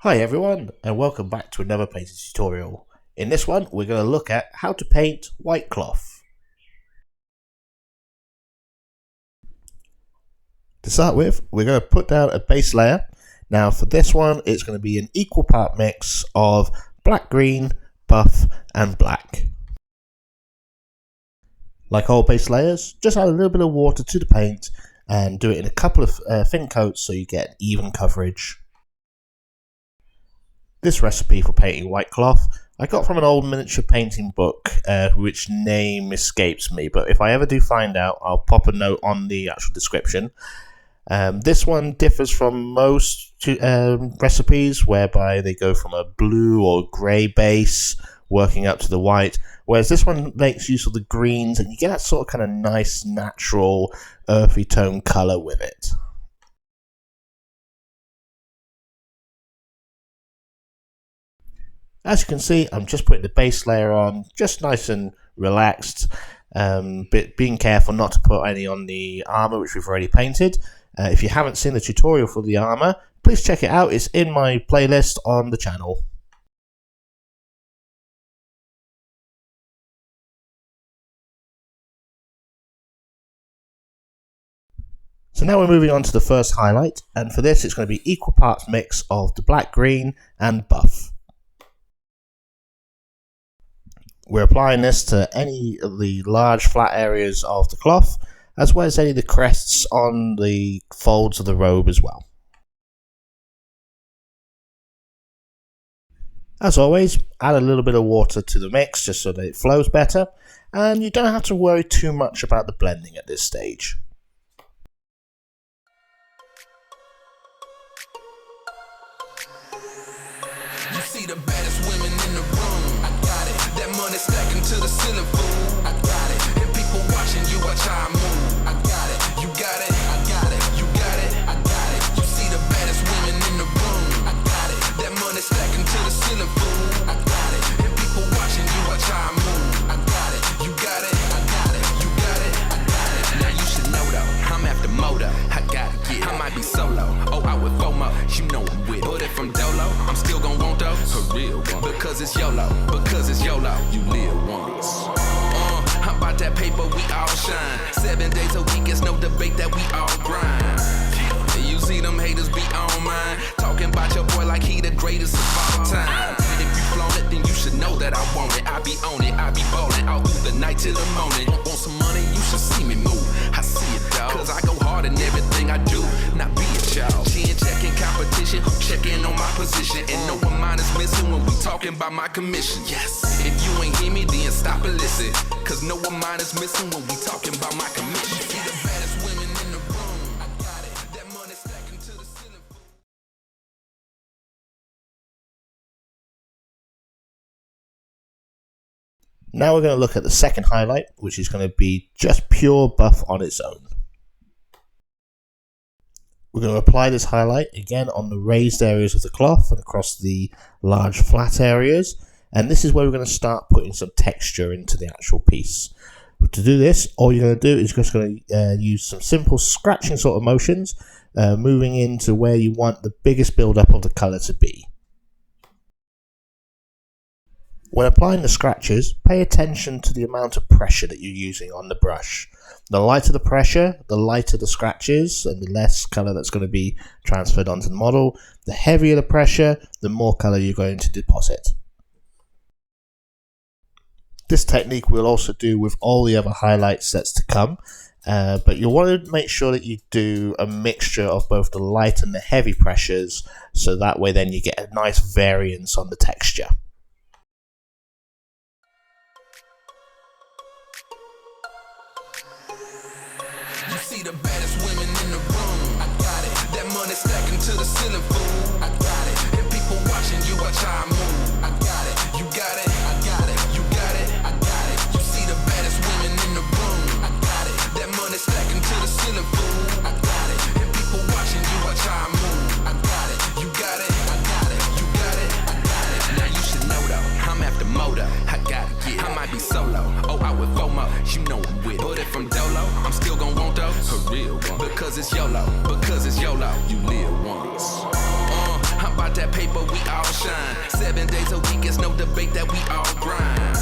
Hi everyone, and welcome back to another painting tutorial. In this one we're going to look at how to paint white cloth. To start with, we're going to put down a base layer. Now for this one it's going to be an equal part mix of black, green, buff and black. Like all base layers, just add a little bit of water to the paint and do it in a couple of thin coats so you get even coverage. This recipe for painting white cloth I got from an old miniature painting book, which name escapes me, but if I ever do find out, I'll pop a note on the actual description. This one differs from most recipes, whereby they go from a blue or grey base working up to the white, whereas this one makes use of the greens and you get that sort of kind of nice, natural, earthy tone colour with it. As you can see, I'm just putting the base layer on, just nice and relaxed, but being careful not to put any on the armour which we've already painted. If you haven't seen the tutorial for the armour, please check it out, it's in my playlist on the channel. So now we're moving on to the first highlight, and for this it's going to be equal parts mix of the black, green and buff. We're applying this to any of the large flat areas of the cloth, as well as any of the crests on the folds of the robe as well. As always, add a little bit of water to the mix just so that it flows better, and you don't have to worry too much about the blending at this stage. You see the baddest women in the room. I got it. That money stacking to the ceiling, fool. I got it. And people watching you watch how I move. I got it. You got it. I got it. You got it. I got it. You see the baddest women in the room. I got it. That money stacking to the ceiling, fool. I got it. And people watching you watch how I move. I got it. You got it. I got it. You got it. I got it. Now you should know though, I'm after moto. I gotta get. I might be solo. Oh, I with FOMO. You know I'm with. But if I'm dolo, I'm still gon' want those. A real one. Because it's YOLO. Because it's YOLO. You live once. How about that paper we all shine? 7 days a week, it's no debate that we all grind. You see them haters be on mine, talking about your boy like he the greatest of all time. If you flown it, then you should know that I want it. I be on it, I be ballin' all through the night till the morning. Want some money? You should see me move. I see it, dog. Cause I go hard in everything I do. Not be a child. Chin checking competition, checking on my position. And no one mind is missing when we talking about my commission. Yes. If you ain't hear me, then stop and listen. Cause no one mind is missing when we talking about my commission. You see the baddest women in the room. I got it. That money stacking to the ceiling. Now we're going to look at the second highlight, which is going to be just pure buff on its own. We're going to apply this highlight again on the raised areas of the cloth and across the large flat areas, and this is where we're going to start putting some texture into the actual piece. To do this, all you're going to do is just going to use some simple scratching sort of motions, moving into where you want the biggest build-up of the colour to be. When applying the scratches, pay attention to the amount of pressure that you're using on the brush. The lighter the pressure, the lighter the scratches, and the less colour that's going to be transferred onto the model. The heavier the pressure, the more colour you're going to deposit. This technique we'll also do with all the other highlight sets to come, but you'll want to make sure that you do a mixture of both the light and the heavy pressures, so that way then you get a nice variance on the texture. You see the baddest women in the room. I got it. That money stacking to the ceiling, fool. I got it. And people watching you watch how I move. I got it. You got it. I got it. You got it. I got it. You see the baddest women in the room. I got it. That money stacking to the ceiling, fool. I got it. And people watching you watch how I move. I got it. You got it. I got it. You got it. I got it. Now you should know though, I'm after moto. I gotta get. I might be solo. Oh, I with FOMO. You know I'm with. But if I'm dolo, I'm still gon' want those. A real one. Because it's YOLO. Because it's YOLO. You live once. How about that paper, we all shine. 7 days a week, it's no debate that we all grind.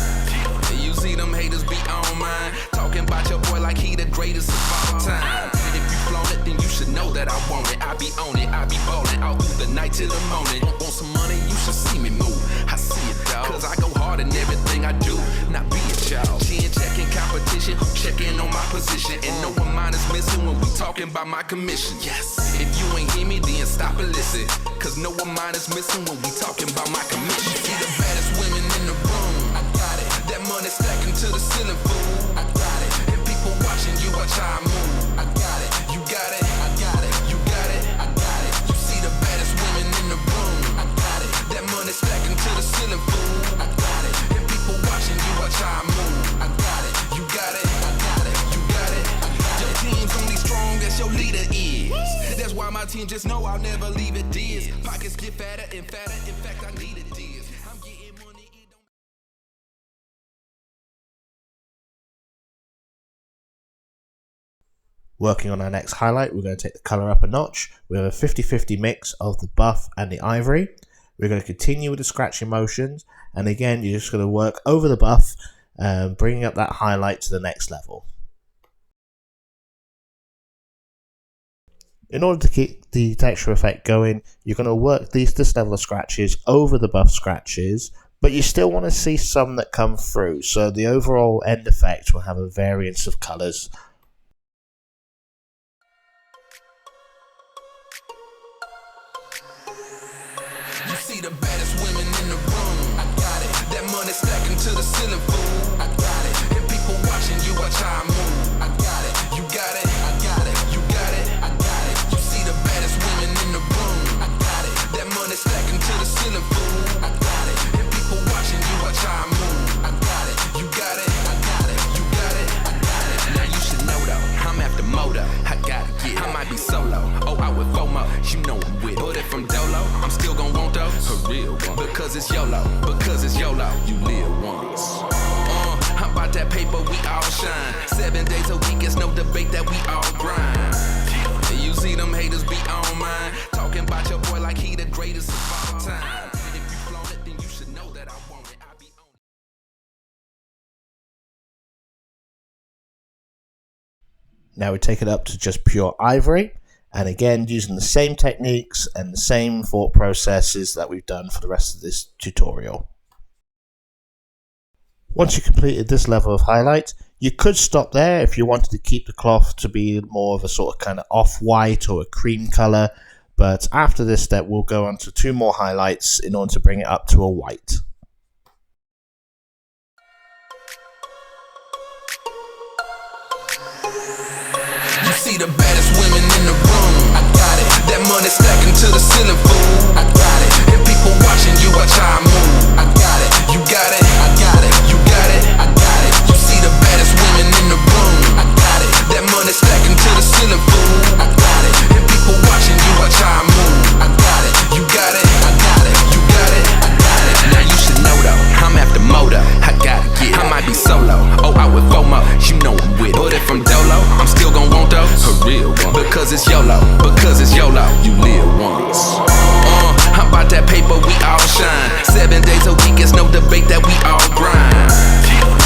You see them haters be on mine, talking about your boy like he the greatest of all time. If you flown it, then you should know that I want it. I be on it, I be ballin' all through the night till the morning. Want some money, you should see me move. I see it, dawg, cause I go hard in everything I do. Not be it, y'all. Chin checking competition, checking on my position. And no one mind is missing when we talking about my commission. Yes, if you ain't hear me, then stop and listen, cause no one mind is missing when we talking about my commission. See the baddest women in the room, I got it. That money stacking to the ceiling, fool, I got it. And people watching you, watch how I move, I got it. You got it, I got it. You got it, I got it. You see the baddest women in the room, I got it. That money stacking to the ceiling, fool, I got it. And people watching you, watch how I move, I got it. You got it, I got it. You got it, I got it. Your team's only strong as your leader is. That's why my team just know I'll never leave it this. Pockets get fatter and fatter. In fact, I need it this. I'm getting money. It don't. Working on our next highlight, we're going to take the colour up a notch. We have a 50-50 mix of the buff and the ivory. We're going to continue with the scratching motions, and again you're just going to work over the buff, bringing up that highlight to the next level. In order to keep the texture effect going, you're going to work this level of scratches over the buff scratches, but you still want to see some that come through, so the overall end effect will have a variance of colours. You see the baddest women in the room, I got it. That money stacking to the ceiling, fool, I got it. And people watching you, watch how I move, I got it. You got it, I got it. You got it, I got it. You see the baddest women in the room, I got it. That money stacking to the ceiling, fool, I got it. And people watching you, watch how I move, I got it. You got it, I got it. You got it, I got it. Now you should know though, I'm after moto, I gotta get it. I might be solo, oh out with FOMO, you know I'm with it. But if I'm dolo, I'm still gon' want those, a real one. Because it's YOLO, you live once. How about that paper, we all shine. 7 days a week, it's no debate that we all grind. You see them haters be on mine, talking about your boy like he the greatest of all time. If you flown it, then you should know that I want it. I be on it. Now we take it up to just pure ivory, and again using the same techniques and the same thought processes that we've done for the rest of this tutorial. Once you completed this level of highlight, you could stop there if you wanted to keep the cloth to be more of a sort of kind of off-white or a cream colour, but after this step we'll go on to 2 more highlights in order to bring it up to a white. You see the baddest women in the room, I got it. That money stacking to the ceiling, fool, I got it. And people watching you, watch how I move, I got it. You got it, I got it. You got it, I got it. You see the baddest women in the room, I got it. That money stacking to the ceiling, fool, I got it. And people watching you, watch how I move, I got it. You got it, I got it. You got it, I got it. Now you should know though, I'm after moto, I gotta get it. I might be solo, oh out with FOMO, you know I'm with it. But if I'm dolo, I'm still gon' want those, a real one. Because it's YOLO, you live once. How about that paper, we all shine. 7 days a week, it's no debate that we all grind.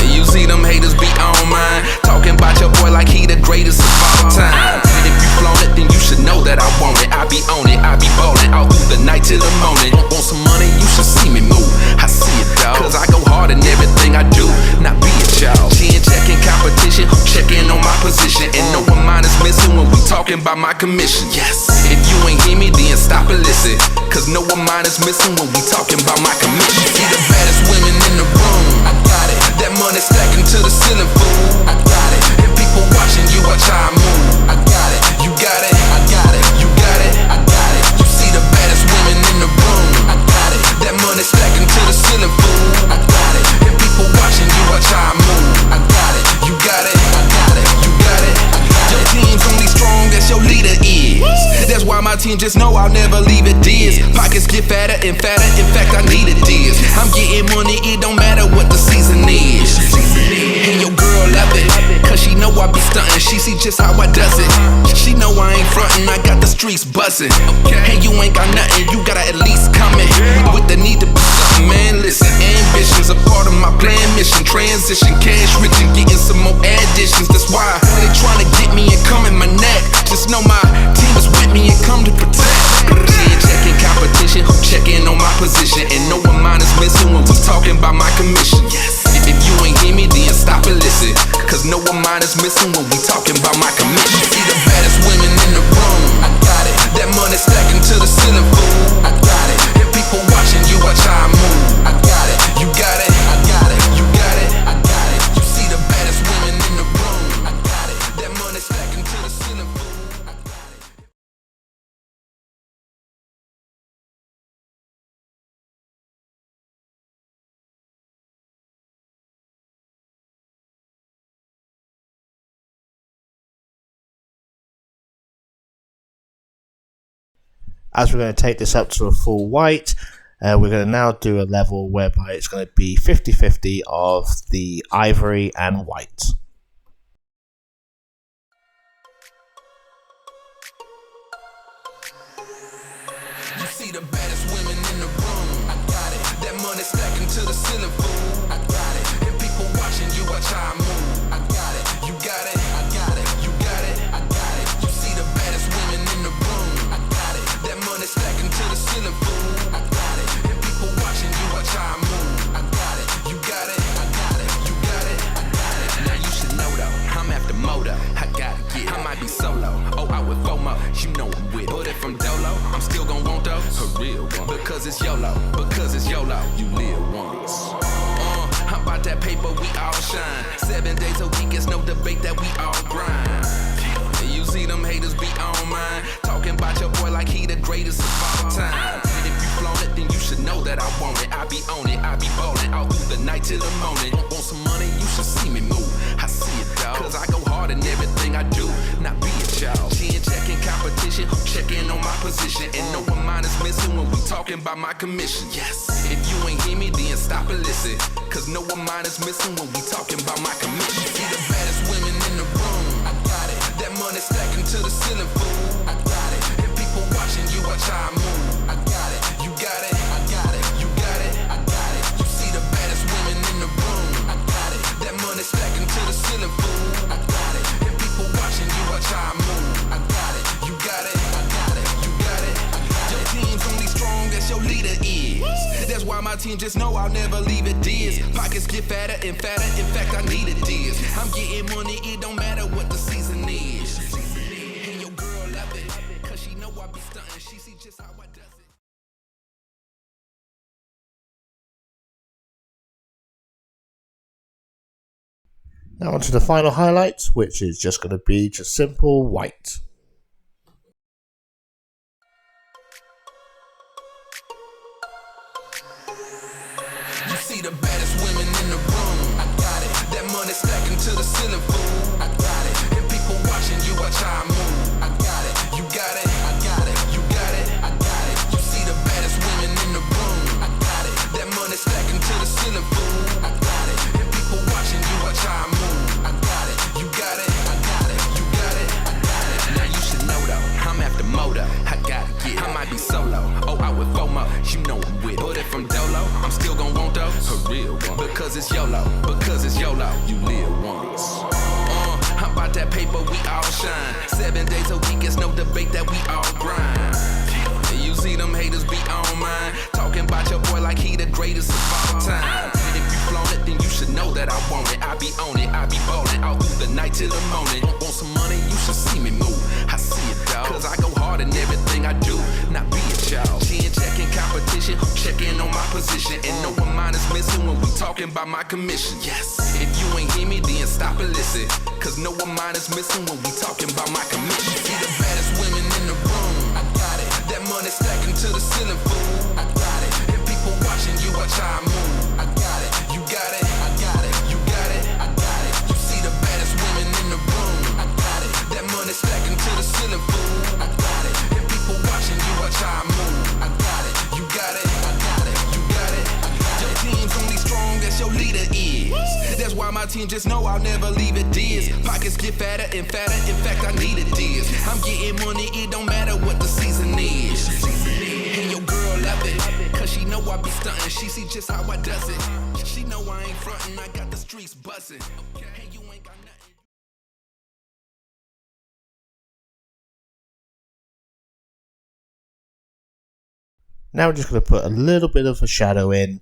You see them haters be on mine, talking about your boy like he the greatest of all time. And if you flown it, then you should know that I want it. I be on it, I be ballin' all through the night till the morning. Want some money, you should see me move. I see it, dawg, cause I go hard in everything I do. Not be it, y'all. Chin checking competition, checking on my position. And no one mind is missing when we talking about my commission. Yes, if you ain't hear me, then stop and listen, cause no one mind is missing when we talking about my commission. See the baddest women in the room, I got it. That money stacking to the ceiling, fool, I got it. And people watching you, watch how I move, I got it. You got it, I got it. You got it, I got it. You see the baddest women in the room, I got it. That money stacking to the ceiling, fool, I got it. And people watching you, watch how I move, I got it. You got it, I got it. You got it, I got it. Your team's only strong as your leader is. That's why my team just know I'll never leave it this. Pockets get fatter and fatter, in fact I need it this. I'm getting money, it don't matter what the season is. And your girl love it, cause she know I be stuntin'. She see just how I does it. She know I ain't frontin', I got the streets buzzing. Hey, you ain't got nothing, you gotta at least comment. With the need to be something, man, listen. Ambitions a part of my plan, mission. Transition, cash rich and getting some more additions. That's why they tryna get me and come in my neck. Just know my team is with me and come to protect. Checking competition, checking on my position. And no one mind is missing when we talking about my commission. If you ain't hear me, then stop and listen. Cause no one mind is missing when we talking about my commission. See the baddest women in the room, I got it. That money stacking to the ceiling, fool, I got it. And people watching you, watch how I move, I got it. You got it, I got it. You got it, I got it. You see the baddest women in the room, I got it. That money stacking to the ceiling, fool, I got it. As we're going to take this up to a full white, we're going to now do a level whereby it's going to be 50-50 of the ivory and white. You see the baddest women in the room, I got it. That money stacking to the ceiling, fool, I got it. And people watching you, watch how I move, I got it. You got it, I got it. You got it, I got it. You see the baddest women in the room, I got it. That money stacking to the ceiling, fool, I got it. And people watching you, watch how I move, I got it. You got it, I got it. You got it, I got it. Now you should know though, I'm after moto, I gotta get it. I might be solo, oh I with FOMO, you know I'm with it. But if I'm dolo, I'm still gon' want those, a real one. Because it's YOLO, you live once. How about that paper, we all shine. 7 days a week, it's no debate that we all grind. You see them haters be on mine, talking about your boy like he the greatest of all time. And if you flown it, then you should know that I want it. I be on it, I be ballin' all through the night till the morning. Want some money, you should see me move. I see it, dawg, cause I go hard in everything I do. Not be a child, chin checking competition, checking on my position. And no one mind is missing when we talking about my commission. Yes, if you ain't hear me, then stop and listen. Cause no one mind is missing when we talking about my commission. See the baddest women in the room, I got it. That money stacking to the ceiling, fool, I got it. And people watching you, watch how I move, I got it. You got it, I got it. You got it, I got it. You see the baddest women in the room, I got it. That money stacking to the ceiling, fool, I got it. And people watching you, watch how I move, I got it. You got it, I got it. You got it, I got it. Your team's only strong as your leader is. That's why my team just know I'll never leave it this. Pockets get fatter and fatter, in fact I need it this. I'm getting money, it don't matter what the season is. And your girl love it, cause she know I be stunting. She see just how I does it. Now on to the final highlight, which is just going to be just simple white. You see the baddest women in the room, I got it. That money stacking to the ceiling, fool, I got it. And people watching you, watch how I move, I got it. You got it, I got it. You got it, I got it. You see the baddest women in the room, I got it. That money stacking to the ceiling, fool, I got it. And people watching you, watch how I move, I got it. You got it, I got it. You got it, I got it. Now you should know though, I'm after moto, I gotta get it. I might be solo, oh I with FOMO, you know I'm with it. But if I'm dolo, I'm still gon' want those, a real one. Because it's YOLO, you live once. How about that paper, we all shine. 7 days a week, it's no debate that we all grind. You see them haters be on mine, talking about your boy like he the greatest of all time. And if you flown it, then you should know that I want it. I be on it, I be ballin' all through the night till the morning. Want some money, you should see me move. I see it, dawg, cause I go hard in everything I do. Not be a child, chin checking competition, checking on my position. And no one mind is missing when we talking about my commission. Yes, if you ain't hear me, then stop and listen. Cause no one mind is missing when we talking about my commission. See the baddest women in the room, I got it. That money stacking to the ceiling, fool, I got it. And people watching you, watch how I move, I got it. You got it, I got it. You got it, I got it. You see the baddest women in the room, I got it. That money stacking to the ceiling, fool, I got it. And people watching you, watch how I move, I got it. You got it, I got it. You got it, I got it. Your team's only strong as your leader is. That's why my my team, just know I'll never leave it this. Pockets get fatter and fatter, in fact I need it this. I'm getting money, it don't matter what the season is. And your girl love it, cause she know I be stunting. She see just how I does it. She know I ain't frontin', I got the streets buzzing. Hey, you ain't got nothing. Now we're just going to put a little bit of a shadow in,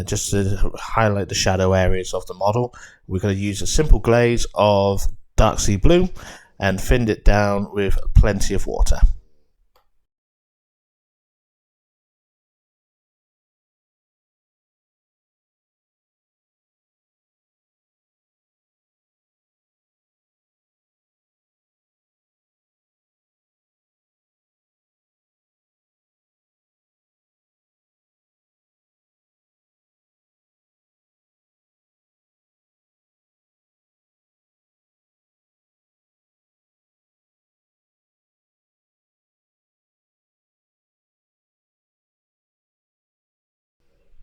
just to highlight the shadow areas of the model. We're going to use a simple glaze of dark sea blue and thin it down with plenty of water.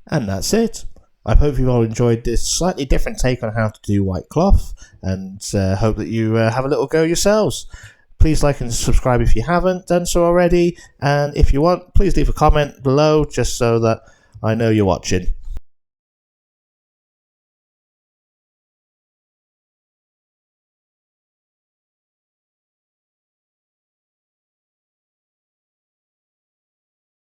And that's it. I hope you all enjoyed this slightly different take on how to do white cloth, and hope that you have a little go yourselves. Please like and subscribe if you haven't done so already, and if you want, please leave a comment below just so that I know you're watching.